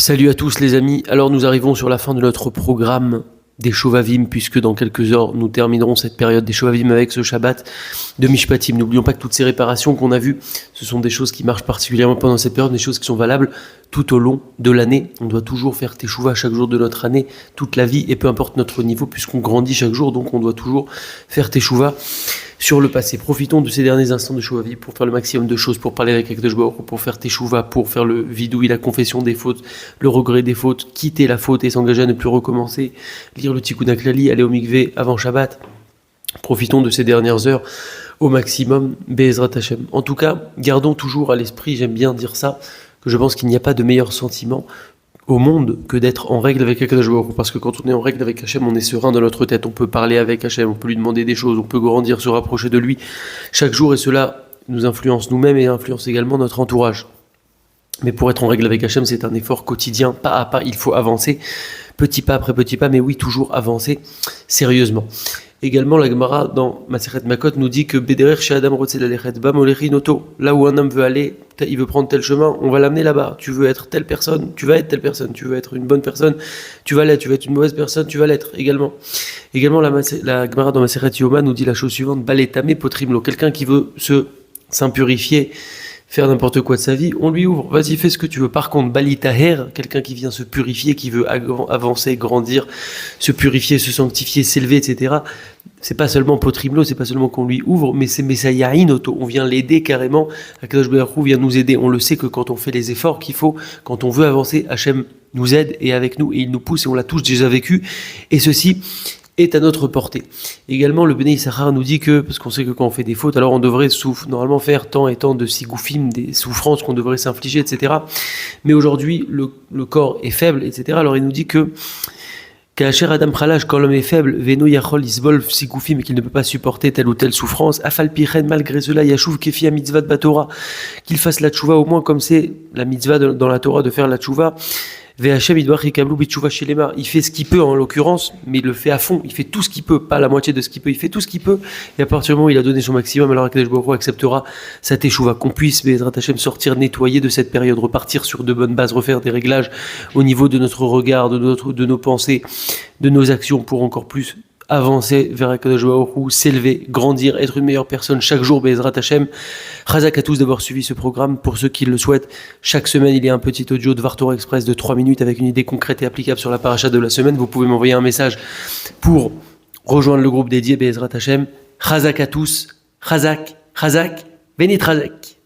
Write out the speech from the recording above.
Salut à tous les amis, alors nous arrivons sur la fin de notre programme des Shovavim, puisque dans quelques heures nous terminerons cette période des Shovavim avec ce Shabbat de Mishpatim. N'oublions pas que toutes ces réparations qu'on a vues, ce sont des choses qui marchent particulièrement pendant cette période, des choses qui sont valables tout au long de l'année. On doit toujours faire Teshuvah chaque jour de notre année, toute la vie, et peu importe notre niveau, puisqu'on grandit chaque jour, donc on doit toujours faire Teshuvah sur le passé. Profitons de ces derniers instants de Shovavim pour faire le maximum de choses, pour parler avec Akadosh Baruch Hu, pour faire Teshuvah, pour faire le vidouille, la confession des fautes, le regret des fautes, quitter la faute et s'engager à ne plus recommencer, lire le Tikkun HaKlali, aller au mikvé avant Shabbat. Profitons de ces dernières heures au maximum, Be'ezrat Hashem. En tout cas, gardons toujours à l'esprit, j'aime bien dire ça, que je pense qu'il n'y a pas de meilleur sentiment au monde que d'être en règle avec Akadosh Baruch Hu, parce que quand on est en règle avec Hachem, on est serein dans notre tête, on peut parler avec Hachem, on peut lui demander des choses, on peut grandir, se rapprocher de lui chaque jour, et cela nous influence nous-mêmes et influence également notre entourage. Mais pour être en règle avec Hachem, c'est un effort quotidien, pas à pas, il faut avancer, petit pas après petit pas, mais oui, toujours avancer sérieusement. Également, la Gemara dans Masechet Makot nous dit que Bederer chez Adam Rotzel Alechet Bam Olechi Noto, là où un homme veut aller, il veut prendre tel chemin, on va l'amener là-bas. Tu veux être telle personne, tu vas être telle personne. Tu veux être une bonne personne, tu vas l'être. Tu veux être une mauvaise personne, tu vas l'être également. Également, la Gemara dans Masechet Yoma nous dit la chose suivante: Baletame potrimlo, quelqu'un qui veut s'impurifier, faire n'importe quoi de sa vie, on lui ouvre, vas-y, fais ce que tu veux. Par contre, Bali Taher, quelqu'un qui vient se purifier, qui veut avancer, grandir, se purifier, se sanctifier, s'élever, etc., c'est pas seulement potrimlo, c'est pas seulement qu'on lui ouvre, mais c'est Messayahin Oto, on vient l'aider carrément, Akadosh Baruch Hu vient nous aider. On le sait que quand on fait les efforts qu'il faut, quand on veut avancer, Hachem nous aide et avec nous, et il nous pousse, et on l'a tous déjà vécu, et ceci est à notre portée. Également, le Bnei Issachar nous dit que, parce qu'on sait que quand on fait des fautes, alors on devrait normalement faire tant et tant de sigoufim, des souffrances qu'on devrait s'infliger, etc. Mais aujourd'hui, le corps est faible, etc. Alors il nous dit que Kacher Adam Khalash, quand l'homme est faible, Veno Yachol Isbol sigoufim, et qu'il ne peut pas supporter telle ou telle souffrance, Afal Pichen, malgré cela, Yashuv Kefi mitzvah de Batora, qu'il fasse la tchouva au moins comme c'est la mitzvah dans la Torah de faire la tchouva. Il fait ce qu'il peut en l'occurrence, mais il le fait à fond, il fait tout ce qu'il peut, pas la moitié de ce qu'il peut, il fait tout ce qu'il peut, et à partir du moment où il a donné son maximum, alors Akadosh Baruch Hu acceptera sa teshuva, qu'on puisse, Be'ezrat Hashem, sortir nettoyé de cette période, repartir sur de bonnes bases, refaire des réglages au niveau de notre regard, de nos pensées, de nos actions, pour encore plus avancer vers Akadosh Baruch Hu, s'élever, grandir, être une meilleure personne chaque jour, Be'ezrat Hashem. Chazak à tous d'avoir suivi ce programme. Pour ceux qui le souhaitent, chaque semaine il y a un petit audio de Vartora Express de 3 minutes avec une idée concrète et applicable sur la paracha de la semaine. Vous pouvez m'envoyer un message pour rejoindre le groupe dédié, Be'ezrat Hashem. Chazak à tous, Chazak, Chazak, Benit Chazak.